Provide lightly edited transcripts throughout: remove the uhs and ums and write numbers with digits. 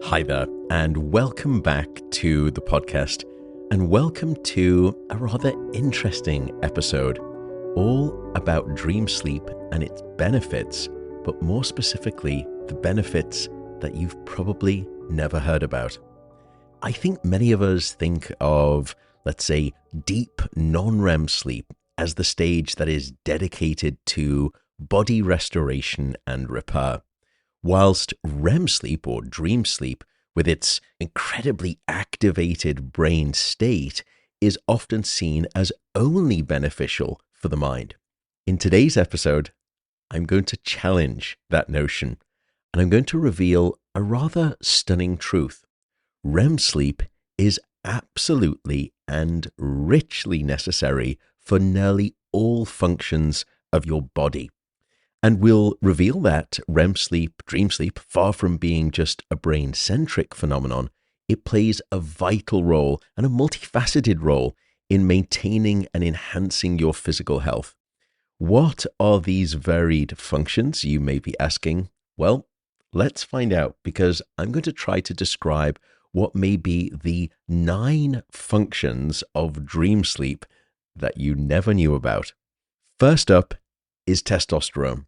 Hi there, and welcome back to the podcast, and welcome to a rather interesting episode, all about dream sleep and its benefits, but more specifically, the benefits that you've probably never heard about. I think many of us think of, let's say, deep non-REM sleep as the stage that is dedicated to body restoration and repair. Whilst REM sleep or dream sleep, with its incredibly activated brain state, is often seen as only beneficial for the mind. In today's episode, I'm going to challenge that notion, and I'm going to reveal a rather stunning truth. REM sleep is absolutely and richly necessary for nearly all functions of your body. And we'll reveal that REM sleep, dream sleep, far from being just a brain-centric phenomenon, it plays a vital role and a multifaceted role in maintaining and enhancing your physical health. What are these varied functions, you may be asking? Well, let's find out, because I'm going to try to describe what may be the 9 functions of dream sleep that you never knew about. First up is testosterone.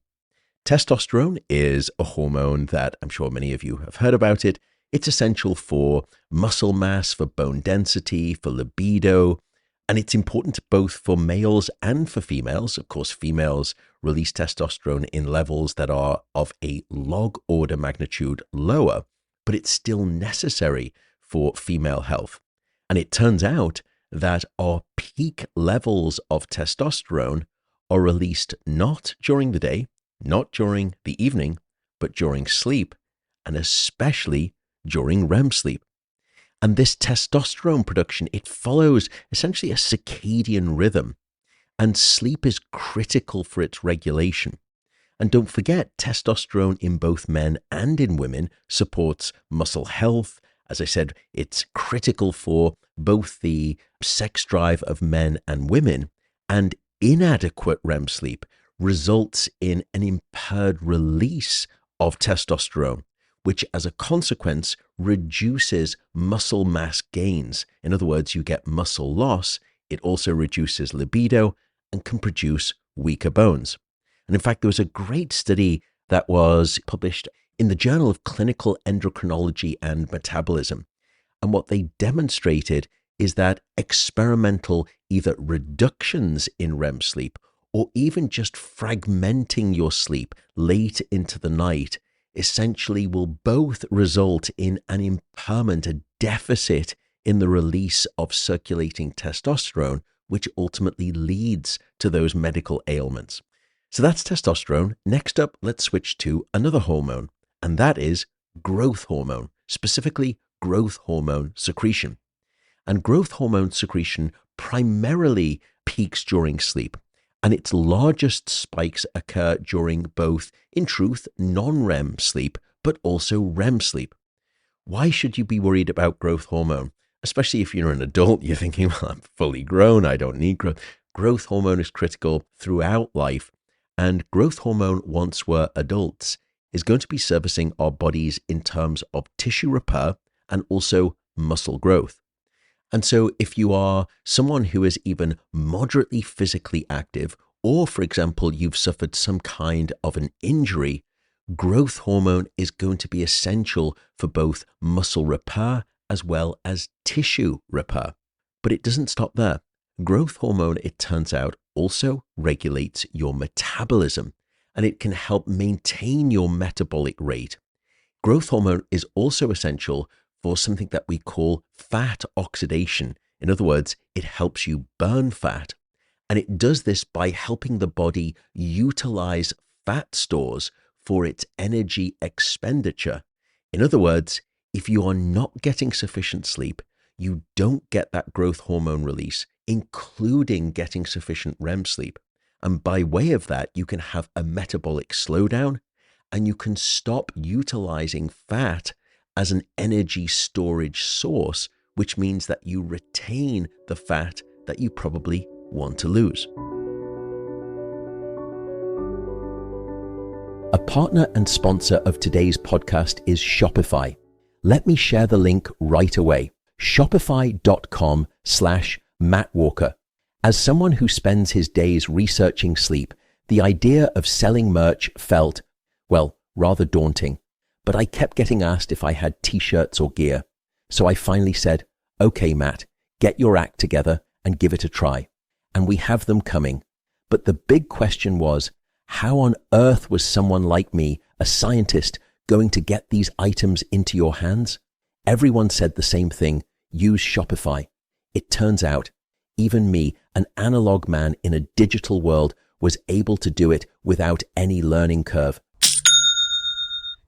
Testosterone is a hormone that I'm sure many of you have heard about it. It's essential for muscle mass, for bone density, for libido, and it's important both for males and for females. Of course, females release testosterone in levels that are of a log order magnitude lower, but it's still necessary for female health. And it turns out that our peak levels of testosterone are released not during the day, not during the evening, but during sleep, and especially during REM sleep. And this testosterone production, it follows essentially a circadian rhythm, and sleep is critical for its regulation. And don't forget, testosterone in both men and in women supports muscle health. As I said, it's critical for both the sex drive of men and women, and inadequate REM sleep results in an impaired release of testosterone, which as a consequence reduces muscle mass gains. In other words, you get muscle loss. It also reduces libido and can produce weaker bones. And in fact, there was a great study that was published in the Journal of Clinical Endocrinology and Metabolism. And what they demonstrated is that experimental either reductions in REM sleep or even just fragmenting your sleep late into the night essentially will both result in an impairment, a deficit in the release of circulating testosterone, which ultimately leads to those medical ailments. So that's testosterone. Next up, let's switch to another hormone, and that is growth hormone, specifically growth hormone secretion. And growth hormone secretion primarily peaks during sleep, and its largest spikes occur during both, in truth, non-REM sleep, but also REM sleep. Why should you be worried about growth hormone? Especially if you're an adult, you're thinking, well, I'm fully grown, I don't need growth. Growth hormone is critical throughout life, and growth hormone, once we're adults, is going to be servicing our bodies in terms of tissue repair and also muscle growth. And so if you are someone who is even moderately physically active, or for example, you've suffered some kind of an injury, growth hormone is going to be essential for both muscle repair as well as tissue repair. But it doesn't stop there. Growth hormone, it turns out, also regulates your metabolism, and it can help maintain your metabolic rate. Growth hormone is also essential for something that we call fat oxidation. In other words, it helps you burn fat. And it does this by helping the body utilize fat stores for its energy expenditure. In other words, if you are not getting sufficient sleep, you don't get that growth hormone release, including getting sufficient REM sleep. And by way of that, you can have a metabolic slowdown, and you can stop utilizing fat as an energy storage source, which means that you retain the fat that you probably want to lose. A partner and sponsor of today's podcast is Shopify. Let me share the link right away. Shopify.com/MattWalker. As someone who spends his days researching sleep, the idea of selling merch felt, well, rather daunting. But I kept getting asked if I had t-shirts or gear. So I finally said, okay, Matt, get your act together and give it a try. And we have them coming. But the big question was, how on earth was someone like me, a scientist, going to get these items into your hands? Everyone said the same thing, use Shopify. It turns out, even me, an analog man in a digital world, was able to do it without any learning curve.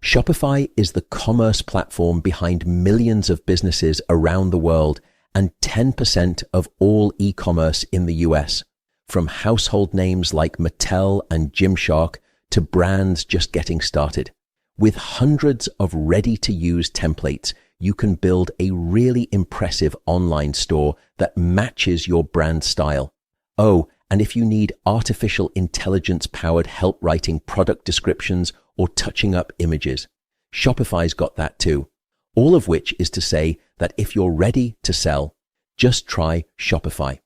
Shopify is the commerce platform behind millions of businesses around the world and 10% of all e-commerce in the US, from household names like Mattel and Gymshark to brands just getting started. With hundreds of ready-to-use templates, you can build a really impressive online store that matches your brand style. Oh, and if you need artificial intelligence-powered help writing product descriptions or touching up images, Shopify's got that too. All of which is to say that if you're ready to sell, just try Shopify.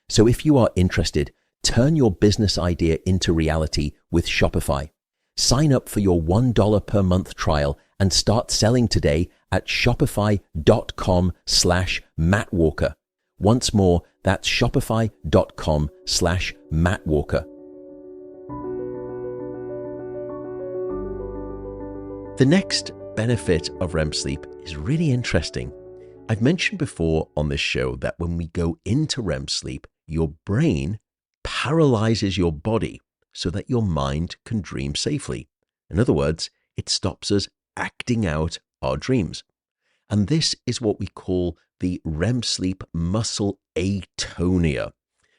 So if you are interested, turn your business idea into reality with Shopify. Sign up for your $1 per month trial and start selling today at shopify.com/MattWalker. Once more, that's shopify.com/MattWalker. The next benefit of REM sleep is really interesting. I've mentioned before on this show that when we go into REM sleep, your brain paralyzes your body so that your mind can dream safely. In other words, it stops us acting out our dreams. And this is what we call the REM sleep muscle atonia.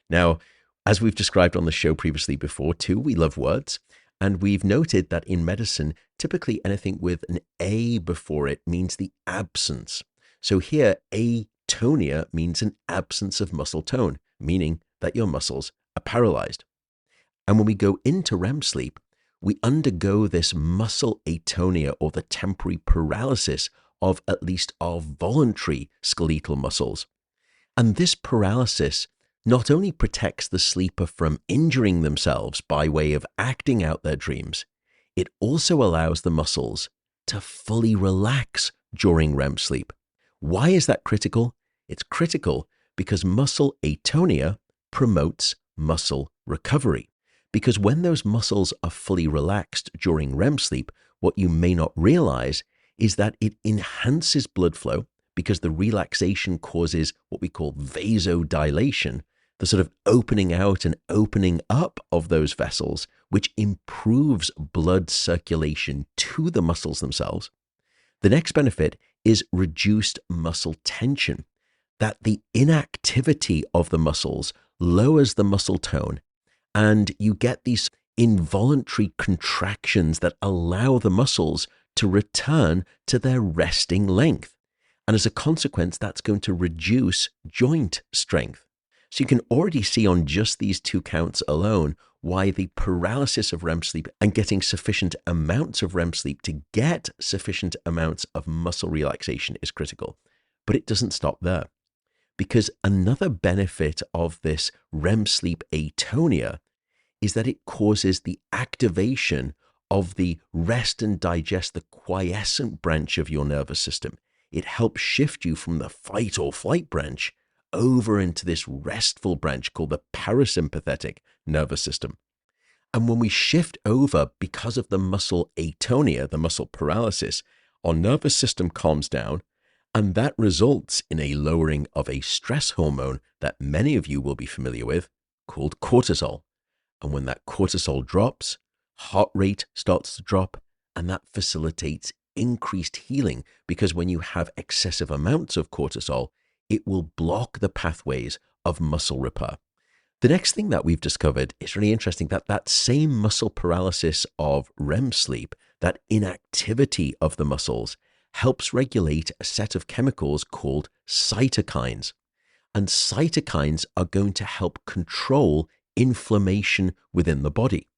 Now, as we've described on the show previously before too, we love words. And we've noted that in medicine, typically anything with an A before it means the absence. So here, atonia means an absence of muscle tone, meaning that your muscles are paralyzed. And when we go into REM sleep, we undergo this muscle atonia, or the temporary paralysis of at least our voluntary skeletal muscles. And this paralysis not only protects the sleeper from injuring themselves by way of acting out their dreams, it also allows the muscles to fully relax during REM sleep. Why is that critical? It's critical because muscle atonia promotes muscle recovery. Because when those muscles are fully relaxed during REM sleep, what you may not realize is that it enhances blood flow, because the relaxation causes what we call vasodilation, the sort of opening out and opening up of those vessels, which improves blood circulation to the muscles themselves. The next benefit is reduced muscle tension, that the inactivity of the muscles lowers the muscle tone, and you get these involuntary contractions that allow the muscles to return to their resting length. And as a consequence, that's going to reduce joint strength. So you can already see on just these two counts alone why the paralysis of REM sleep and getting sufficient amounts of REM sleep to get sufficient amounts of muscle relaxation is critical. But it doesn't stop there, because another benefit of this REM sleep atonia is that it causes the activation of the rest and digest, the quiescent branch of your nervous system. It helps shift you from the fight or flight branch over into this restful branch called the parasympathetic nervous system. And when we shift over because of the muscle atonia, the muscle paralysis, our nervous system calms down, and that results in a lowering of a stress hormone that many of you will be familiar with, called cortisol. And when that cortisol drops, heart rate starts to drop, and that facilitates increased healing, because when you have excessive amounts of cortisol, it will block the pathways of muscle repair. The next thing that we've discovered is really interesting, that same muscle paralysis of REM sleep, that inactivity of the muscles, helps regulate a set of chemicals called cytokines. And cytokines are going to help control inflammation within the body.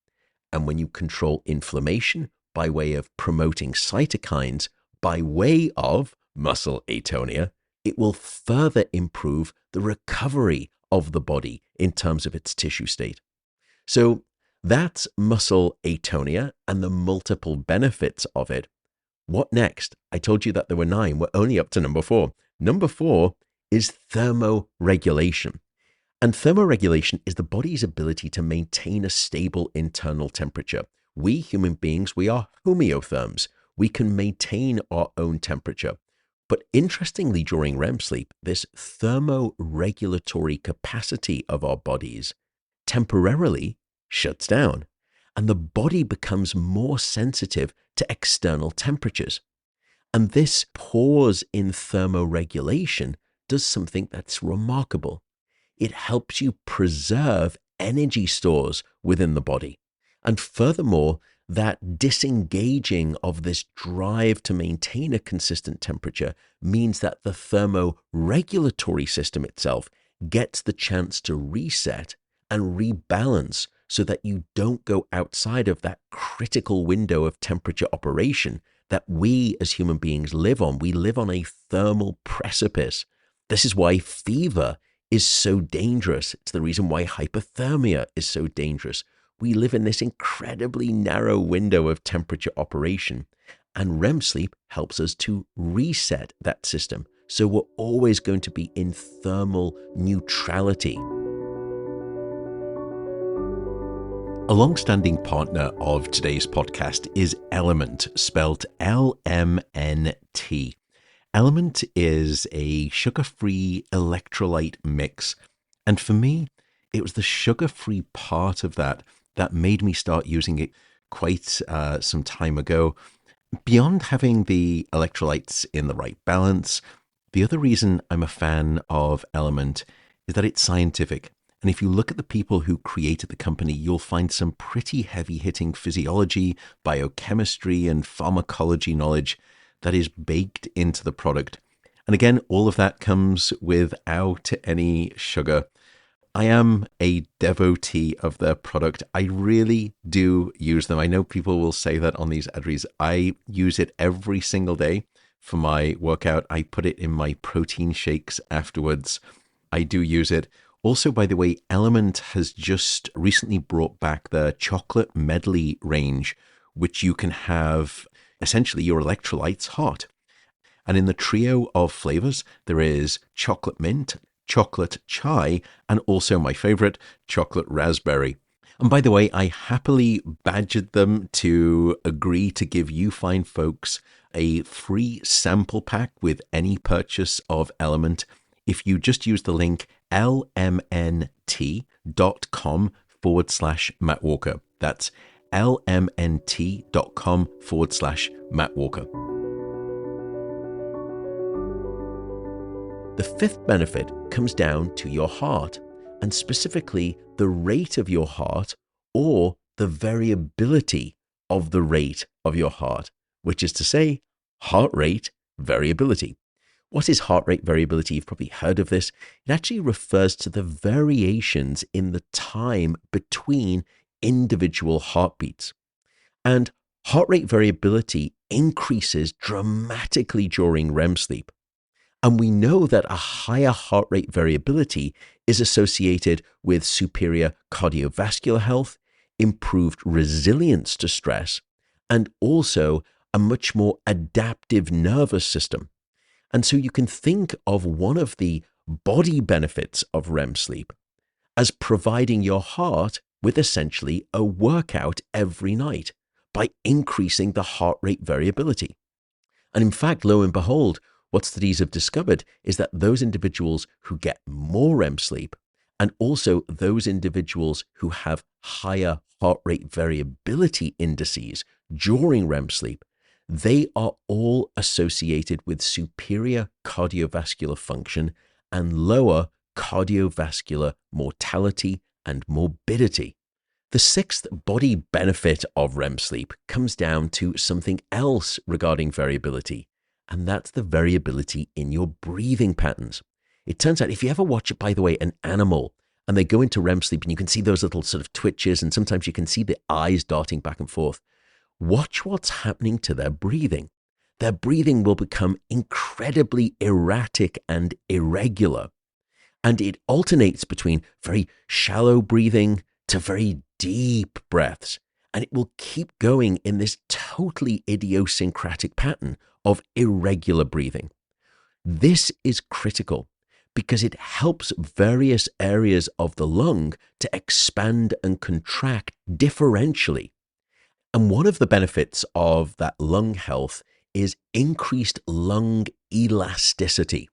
And when you control inflammation by way of promoting cytokines, by way of muscle atonia, it will further improve the recovery of the body in terms of its tissue state. So that's muscle atonia and the multiple benefits of it. What next? I told you that there were 9. We're only up to number 4. Number 4 is thermoregulation. And thermoregulation is the body's ability to maintain a stable internal temperature. We human beings, we are homeotherms. We can maintain our own temperature. But interestingly, during REM sleep, this thermoregulatory capacity of our bodies temporarily shuts down, and the body becomes more sensitive to external temperatures. And this pause in thermoregulation does something that's remarkable. It helps you preserve energy stores within the body. And furthermore, that disengaging of this drive to maintain a consistent temperature means that the thermoregulatory system itself gets the chance to reset and rebalance so that you don't go outside of that critical window of temperature operation that we as human beings live on. We live on a thermal precipice. This is why fever is so dangerous. It's the reason why hypothermia is so dangerous. We live in this incredibly narrow window of temperature operation, and REM sleep helps us to reset that system. So we're always going to be in thermal neutrality. A long-standing partner of today's podcast is Element, spelled LMNT. Element is a sugar-free electrolyte mix. And for me, it was the sugar-free part of that made me start using it quite some time ago. Beyond having the electrolytes in the right balance, the other reason I'm a fan of Element is that it's scientific. And if you look at the people who created the company, you'll find some pretty heavy-hitting physiology, biochemistry, and pharmacology knowledge that is baked into the product. And again, all of that comes without any sugar. I am a devotee of their product. I really do use them. I know people will say that on these ad reads. I use it every single day for my workout. I put it in my protein shakes afterwards. I do use it. Also, by the way, Element has just recently brought back the chocolate medley range, which you can have essentially your electrolytes hot. And in the trio of flavors, there is chocolate mint, chocolate chai, and also my favorite, chocolate raspberry. And by the way, I happily badgered them to agree to give you fine folks a free sample pack with any purchase of Element if you just use the link lmnt.com/Matt Walker. That's lmnt.com/Matt Walker. The fifth benefit comes down to your heart, and specifically the rate of your heart or the variability of the rate of your heart, which is to say, heart rate variability. What is heart rate variability? You've probably heard of this. It actually refers to the variations in the time between individual heartbeats. And heart rate variability increases dramatically during REM sleep. And we know that a higher heart rate variability is associated with superior cardiovascular health, improved resilience to stress, and also a much more adaptive nervous system. And so you can think of one of the body benefits of REM sleep as providing your heart with essentially a workout every night by increasing the heart rate variability. And in fact, lo and behold, what studies have discovered is that those individuals who get more REM sleep and also those individuals who have higher heart rate variability indices during REM sleep, they are all associated with superior cardiovascular function and lower cardiovascular mortality and morbidity. The sixth body benefit of REM sleep comes down to something else regarding variability, and that's the variability in your breathing patterns. It turns out if you ever watch, by the way, an animal and they go into REM sleep and you can see those little sort of twitches and sometimes you can see the eyes darting back and forth, watch what's happening to their breathing. their breathing will become incredibly erratic and irregular. And it alternates between very shallow breathing to very deep breaths. And it will keep going in this totally idiosyncratic pattern of irregular breathing. This is critical because it helps various areas of the lung to expand and contract differentially. And one of the benefits of that lung health is increased lung elasticity.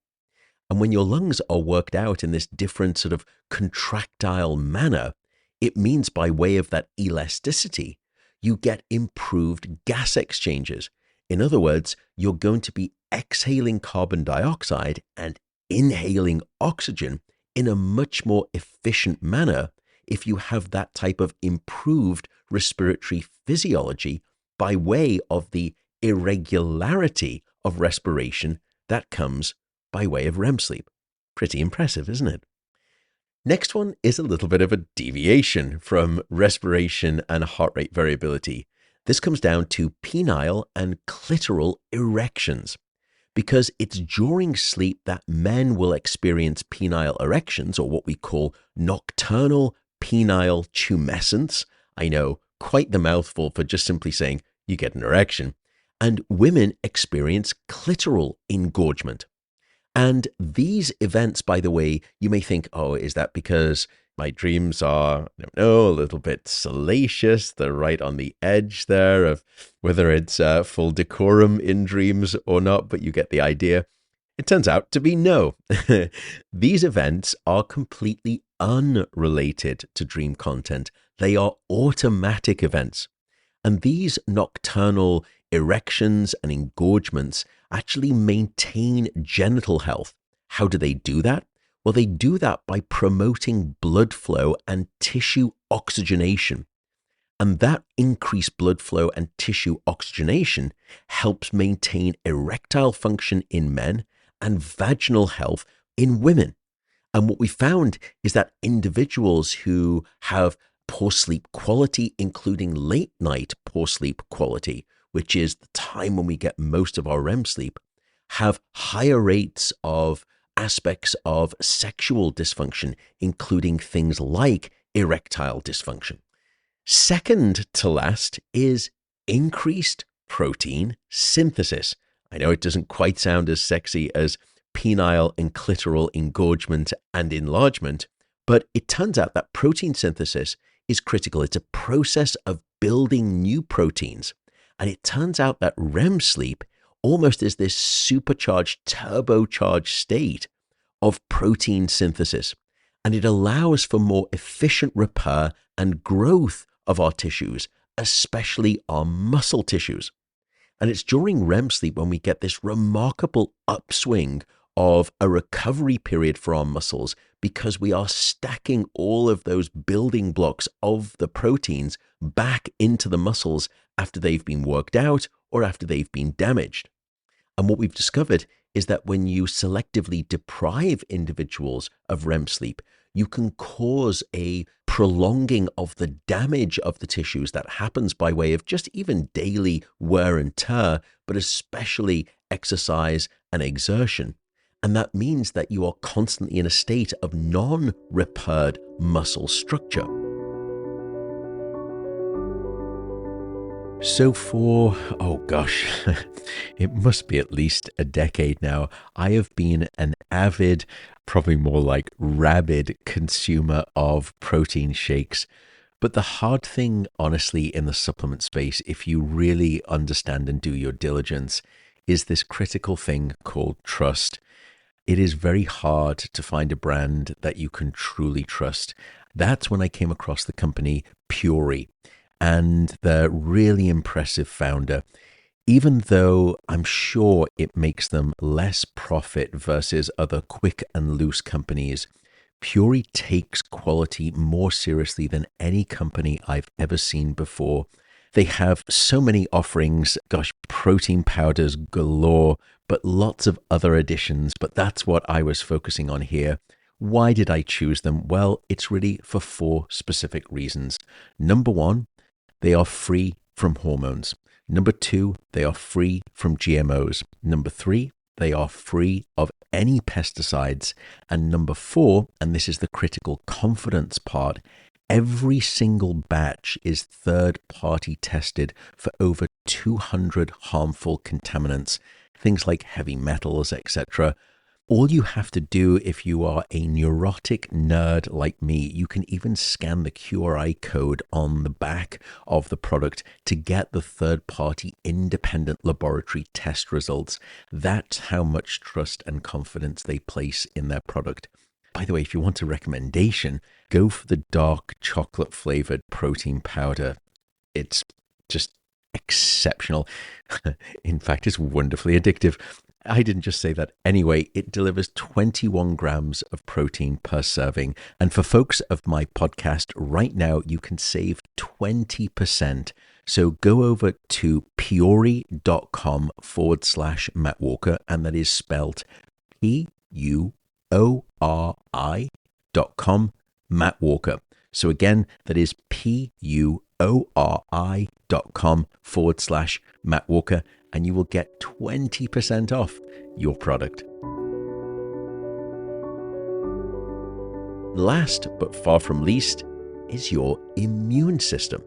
And when your lungs are worked out in this different sort of contractile manner, it means by way of that elasticity, you get improved gas exchanges. In other words, you're going to be exhaling carbon dioxide and inhaling oxygen in a much more efficient manner if you have that type of improved respiratory physiology by way of the irregularity of respiration that comes by way of REM sleep. Pretty impressive, isn't it? Next one is a little bit of a deviation from respiration and heart rate variability. This comes down to penile and clitoral erections, because it's during sleep that men will experience penile erections, or what we call nocturnal penile tumescence. I know, quite the mouthful for just simply saying you get an erection. And women experience clitoral engorgement. And these events, by the way, you may think, oh, is that because my dreams are, I don't know, a little bit salacious? They're right on the edge there of whether it's full decorum in dreams or not, but you get the idea. It turns out to be no. These events are completely unrelated to dream content. They are automatic events. And these nocturnal erections and engorgements actually maintain genital health. How do they do that? Well, they do that by promoting blood flow and tissue oxygenation. And that increased blood flow and tissue oxygenation helps maintain erectile function in men and vaginal health in women. And what we found is that individuals who have poor sleep quality, including late night poor sleep quality, which is the time when we get most of our REM sleep, have higher rates of aspects of sexual dysfunction, including things like erectile dysfunction. Second to last is increased protein synthesis. I know it doesn't quite sound as sexy as penile and clitoral engorgement and enlargement, but it turns out that protein synthesis is critical. It's a process of building new proteins. And it turns out that REM sleep almost is this supercharged, turbocharged state of protein synthesis. And it allows for more efficient repair and growth of our tissues, especially our muscle tissues. And it's during REM sleep when we get this remarkable upswing of a recovery period for our muscles, because we are stacking all of those building blocks of the proteins back into the muscles after they've been worked out or after they've been damaged. And what we've discovered is that when you selectively deprive individuals of REM sleep, you can cause a prolonging of the damage of the tissues that happens by way of just even daily wear and tear, but especially exercise and exertion. And that means that you are constantly in a state of non-repaired muscle structure. So for, it must be at least a decade now, I have been an avid, probably more like rabid consumer of protein shakes. But the hard thing, honestly, in the supplement space, if you really understand and do your diligence, is this critical thing called trust. It is very hard to find a brand that you can truly trust. That's when I came across the company Puri and the really impressive founder. Even though I'm sure it makes them less profit versus other quick and loose companies, Puri takes quality more seriously than any company I've ever seen before. They have so many offerings, protein powders galore, but lots of other additions. But that's what I was focusing on here. Why did I choose them? Well, it's really for 4 specific reasons. Number 1, they are free from hormones. Number 2, they are free from GMOs. Number 3, they are free of any pesticides. And number 4, and this is the critical confidence part, every single batch is third-party tested for over 200 harmful contaminants, things like heavy metals, etc. All you have to do if you are a neurotic nerd like me, you can even scan the QRI code on the back of the product to get the third-party independent laboratory test results. That's how much trust and confidence they place in their product. By the way, if you want a recommendation, go for the dark chocolate flavored protein powder. It's just exceptional. In fact, it's wonderfully addictive. I didn't just say that. Anyway, it delivers 21 grams of protein per serving. And for folks of my podcast right now, you can save 20%. So go over to puori.com/Matt Walker, and that is spelled PUORI.com, Matt Walker. So again, that is PUORI.com/Matt Walker, and you will get 20% off your product. Last, but far from least, is your immune system.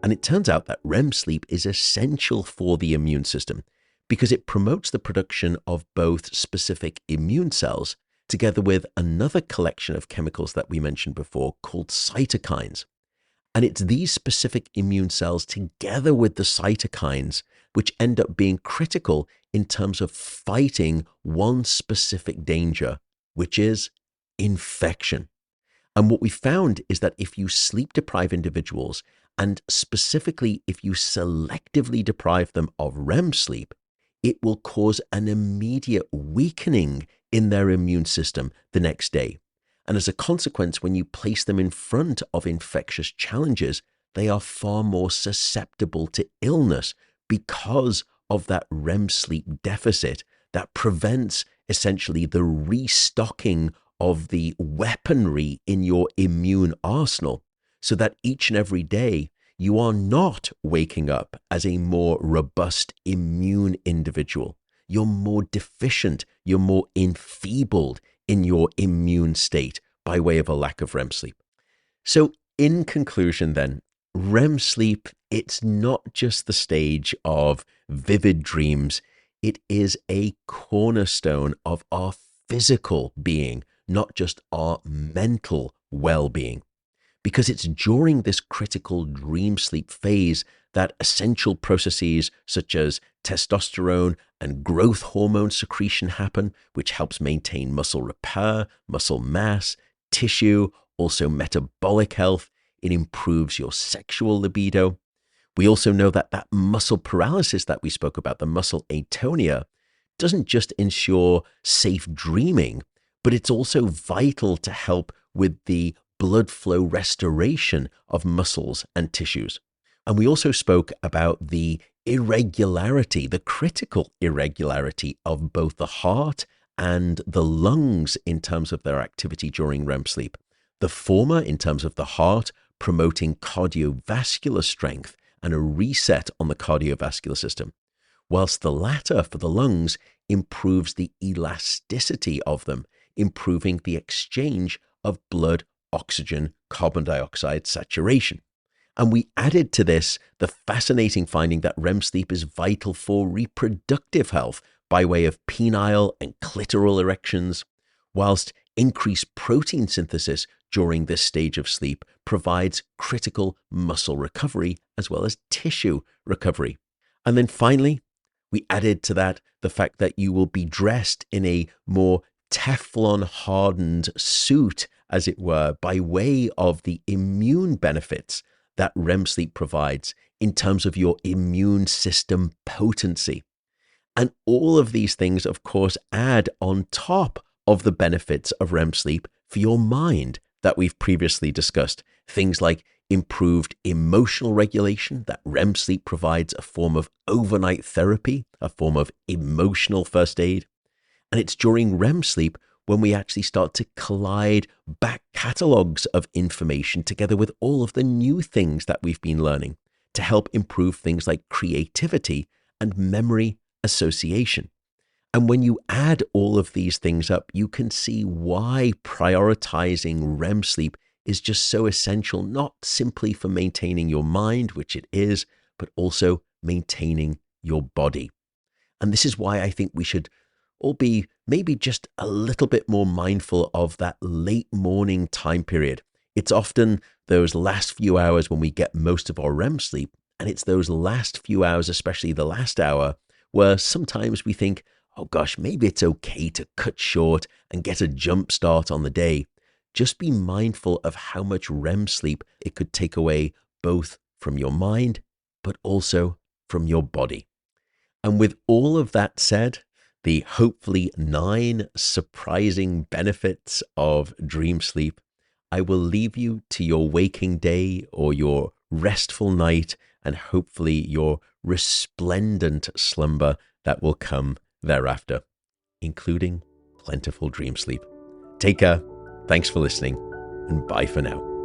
And it turns out that REM sleep is essential for the immune system because it promotes the production of both specific immune cells together with another collection of chemicals that we mentioned before called cytokines. And it's these specific immune cells together with the cytokines which end up being critical in terms of fighting one specific danger, which is infection. And what we found is that if you sleep deprive individuals, and specifically if you selectively deprive them of REM sleep, it will cause an immediate weakening in their immune system the next day. And as a consequence, when you place them in front of infectious challenges, they are far more susceptible to illness because of that REM sleep deficit that prevents essentially the restocking of the weaponry in your immune arsenal, so that each and every day you are not waking up as a more robust immune individual. You're more deficient, you're more enfeebled in your immune state by way of a lack of REM sleep. So in conclusion then, REM sleep, it's not just the stage of vivid dreams, it is a cornerstone of our physical being, not just our mental well-being. Because it's during this critical dream sleep phase that essential processes such as testosterone and growth hormone secretion happen, which helps maintain muscle repair, muscle mass, tissue, also metabolic health. It improves your sexual libido. We also know that that muscle paralysis that we spoke about, the muscle atonia, doesn't just ensure safe dreaming, but it's also vital to help with the blood flow restoration of muscles and tissues. And we also spoke about the irregularity, the critical irregularity of both the heart and the lungs in terms of their activity during REM sleep. The former in terms of the heart promoting cardiovascular strength and a reset on the cardiovascular system, whilst the latter for the lungs improves the elasticity of them, improving the exchange of blood, oxygen, carbon dioxide saturation. And we added to this the fascinating finding that REM sleep is vital for reproductive health by way of penile and clitoral erections, whilst increased protein synthesis during this stage of sleep provides critical muscle recovery as well as tissue recovery. And then finally, we added to that the fact that you will be dressed in a more Teflon hardened suit, as it were, by way of the immune benefits that REM sleep provides in terms of your immune system potency. And all of these things, of course, add on top of the benefits of REM sleep for your mind that we've previously discussed. Things like improved emotional regulation, that REM sleep provides a form of overnight therapy, a form of emotional first aid. And it's during REM sleep when we actually start to collide back catalogs of information together with all of the new things that we've been learning to help improve things like creativity and memory association. And when you add all of these things up, you can see why prioritizing REM sleep is just so essential, not simply for maintaining your mind, which it is, but also maintaining your body. And this is why I think we should all be maybe just a little bit more mindful of that late morning time period. It's often those last few hours when we get most of our REM sleep, and it's those last few hours, especially the last hour, where sometimes we think, oh gosh, maybe it's okay to cut short and get a jump start on the day. Just be mindful of how much REM sleep it could take away, both from your mind, but also from your body. And with all of that said, the hopefully 9 surprising benefits of dream sleep, I will leave you to your waking day or your restful night, and hopefully your resplendent slumber that will come thereafter, including plentiful dream sleep. Take care. Thanks for listening, and bye for now.